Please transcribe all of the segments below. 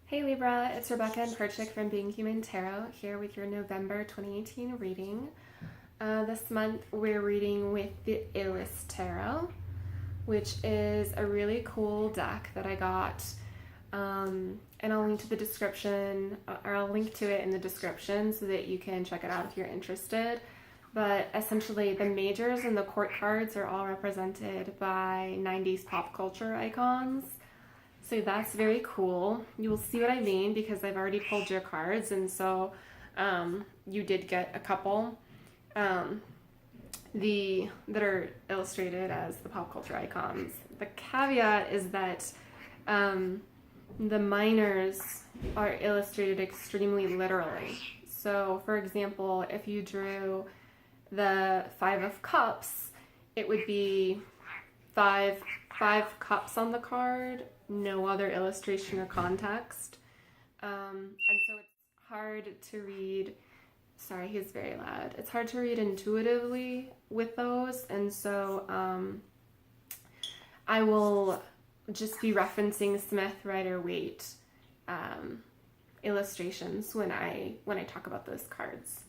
Hey Libra, it's Rebecca and Perchik from Being Human Tarot here with your November 2018 reading. This month we're reading with the Illus Tarot, which is a really cool deck that I got. And I'll link to the description, or I'll link to it in the description so that you can check it out if you're interested. But essentially, the majors and the court cards are all represented by 90s pop culture icons. So that's very cool. You will see what I mean because I've already pulled your cards, and so you did get a couple that are illustrated as the pop culture icons. The caveat is that the minors are illustrated extremely literally. So, for example, if you drew the Five of Cups, it would be five cups on the card, no other illustration or context. And so it's hard to read. Sorry, he's very loud. It's hard to read intuitively with those, and so I will just be referencing Smith, Rider, Waite illustrations when I talk about those cards.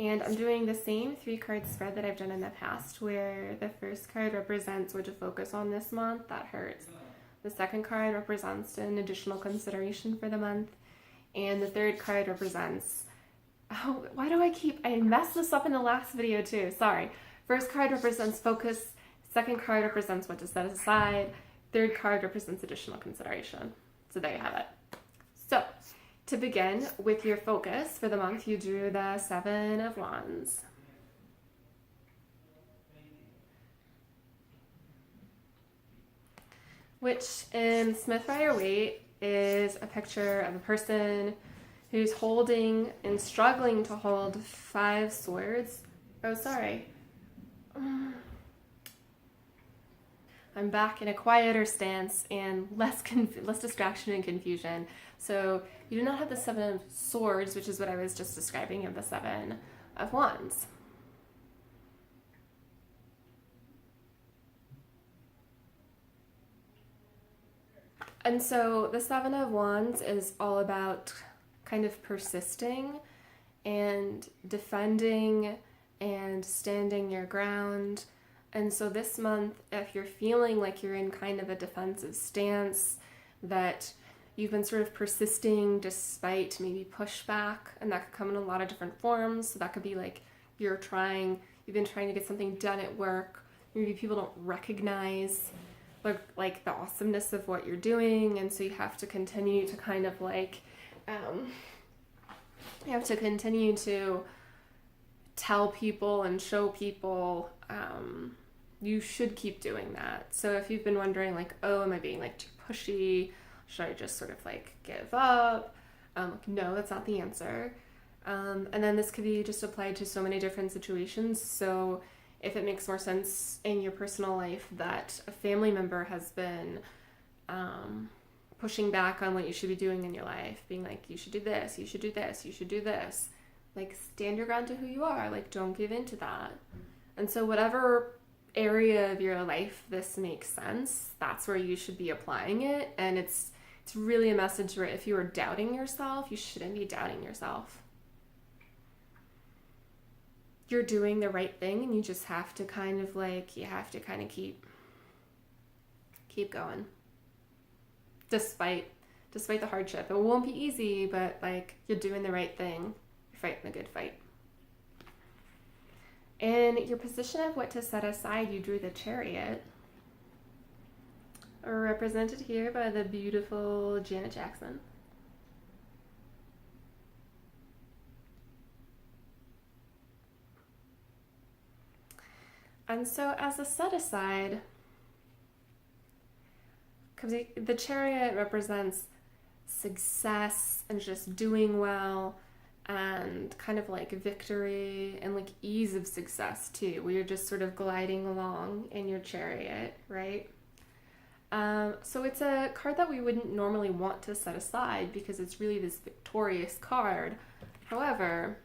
And I'm doing the same 3-card spread that I've done in the past, where the first card represents what to focus on this month. That hurts. The second card represents an additional consideration for the month. And the third card represents... Oh, why do I messed this up in the last video too. Sorry. First card represents focus. Second card represents what to set aside. Third card represents additional consideration. So there you have it. So, to begin with your focus for the month, you drew the Seven of Wands. Which in Smith, Rider, Waite is a picture of a person who's holding and struggling to hold 5 swords. Oh, sorry. I'm back in a quieter stance and less distraction and confusion. So you do not have the 7 of Swords, which is what I was just describing. You have the 7 of Wands. And so the 7 of Wands is all about kind of persisting and defending and standing your ground. And so this month, if you're feeling like you're in kind of a defensive stance, that you've been sort of persisting despite maybe pushback, and that could come in a lot of different forms. So that could be like you've been trying to get something done at work. Maybe people don't recognize like the awesomeness of what you're doing, and so you have to continue to kind of like you have to continue to tell people and show people. You should keep doing that. So if you've been wondering like, oh, am I being like too pushy? Should I just sort of like give up? No, that's not the answer. And then this could be just applied to so many different situations. So if it makes more sense in your personal life that a family member has been pushing back on what you should be doing in your life, being like, you should do this, you should do this, you should do this. Like, stand your ground to who you are. Like, don't give in to that. And so whatever area of your life this makes sense, that's where you should be applying it. And it's really a message where if you are doubting yourself, you shouldn't be doubting yourself. You're doing the right thing, and you just have to kind of keep going. Despite the hardship. It won't be easy, but like, you're doing the right thing. You're fighting a good fight. In your position of what to set aside, you drew the Chariot, represented here by the beautiful Janet Jackson. And so as a set aside, because the Chariot represents success and just doing well and kind of like victory and like ease of success too, where you're just sort of gliding along in your chariot, right? So it's a card that we wouldn't normally want to set aside because it's really this victorious card. However,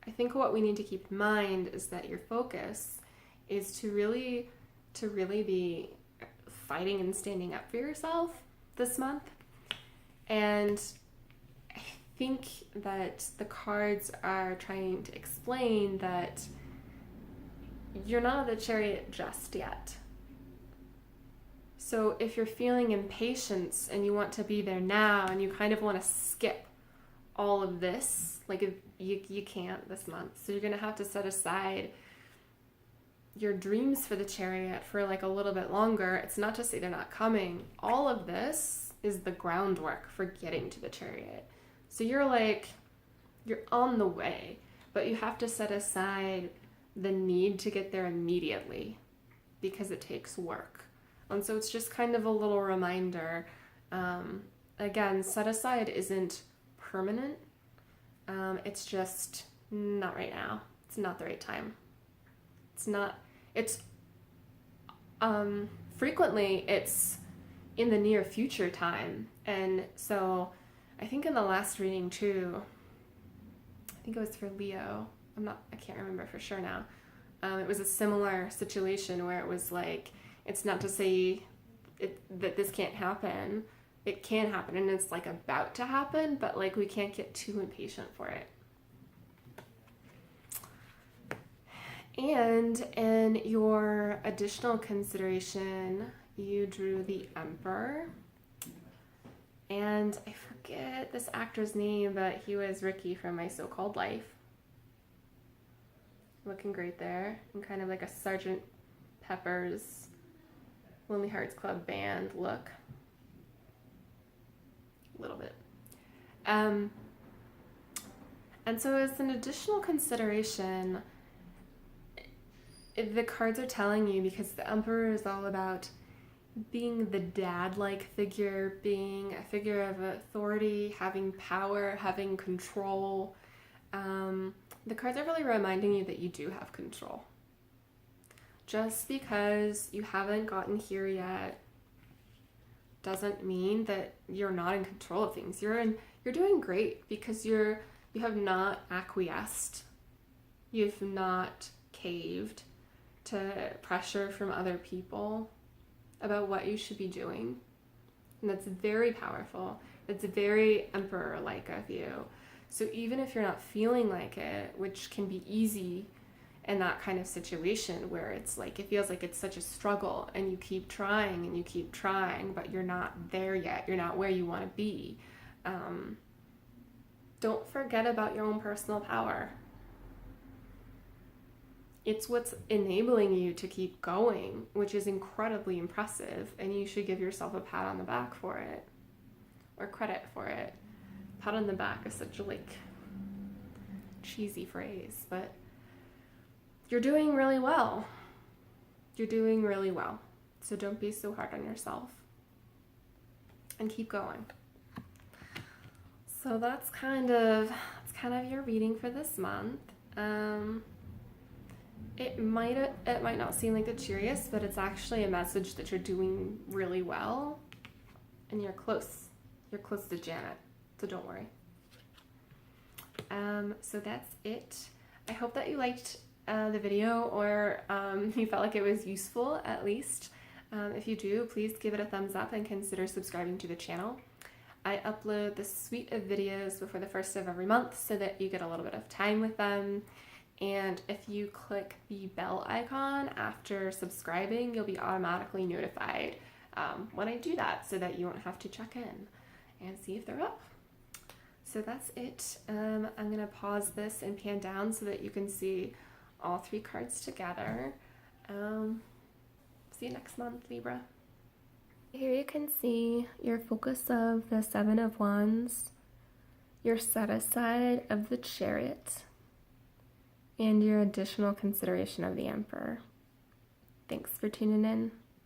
I think what we need to keep in mind is that your focus is to really be fighting and standing up for yourself this month. And I think that the cards are trying to explain that you're not at the Chariot just yet. So if you're feeling impatience and you want to be there now and you kind of want to skip all of this, like you can't this month. So you're going to have to set aside your dreams for the Chariot for like a little bit longer. It's not to say they're not coming. All of this is the groundwork for getting to the Chariot. So you're on the way, but you have to set aside the need to get there immediately because it takes work. And so it's just kind of a little reminder. Again, set aside isn't permanent. It's just not right now. It's not the right time. Frequently it's in the near future time. And so I think in the last reading too, I think it was for Leo. I can't remember for sure now. It was a similar situation where it was like, it's not to say that this can't happen. It can happen and it's like about to happen, but like we can't get too impatient for it. And in your additional consideration, you drew the Emperor. And I forget this actor's name, but he was Ricky from My So-Called Life. Looking great there. And kind of like a Sgt. Pepper's Lonely Hearts Club Band look. A little bit. And so as an additional consideration, the cards are telling you, because the Emperor is all about being the dad-like figure, being a figure of authority, having power, having control. The cards are really reminding you that you do have control. Just because you haven't gotten here yet doesn't mean that you're not in control of things. You're doing great because you have not acquiesced. You've not caved to pressure from other people about what you should be doing. And that's very powerful. It's very Emperor-like of you. So even if you're not feeling like it, which can be easy in that kind of situation where it's like, it feels like it's such a struggle and you keep trying, but you're not there yet. You're not where you want to be. Don't forget about your own personal power. It's what's enabling you to keep going, which is incredibly impressive, and you should give yourself a pat on the back for it, or credit for it. Pat on the back is such a cheesy phrase, but you're doing really well. You're doing really well. So don't be so hard on yourself and keep going. So that's kind of your reading for this month. It might not seem like the cheeriest, but it's actually a message that you're doing really well and you're close. You're close to Janet, so don't worry. So that's it. I hope that you liked the video, or you felt like it was useful at least. If you do, please give it a thumbs up and consider subscribing to the channel. I upload this suite of videos before the first of every month so that you get a little bit of time with them. And if you click the bell icon after subscribing, you'll be automatically notified when I do that, so that you won't have to check in and see if they're up. So that's it. I'm going to pause this and pan down so that you can see all three cards together. See you next month, Libra. Here you can see your focus of the Seven of Wands, your set aside of the Chariot, and your additional consideration of the Emperor. Thanks for tuning in.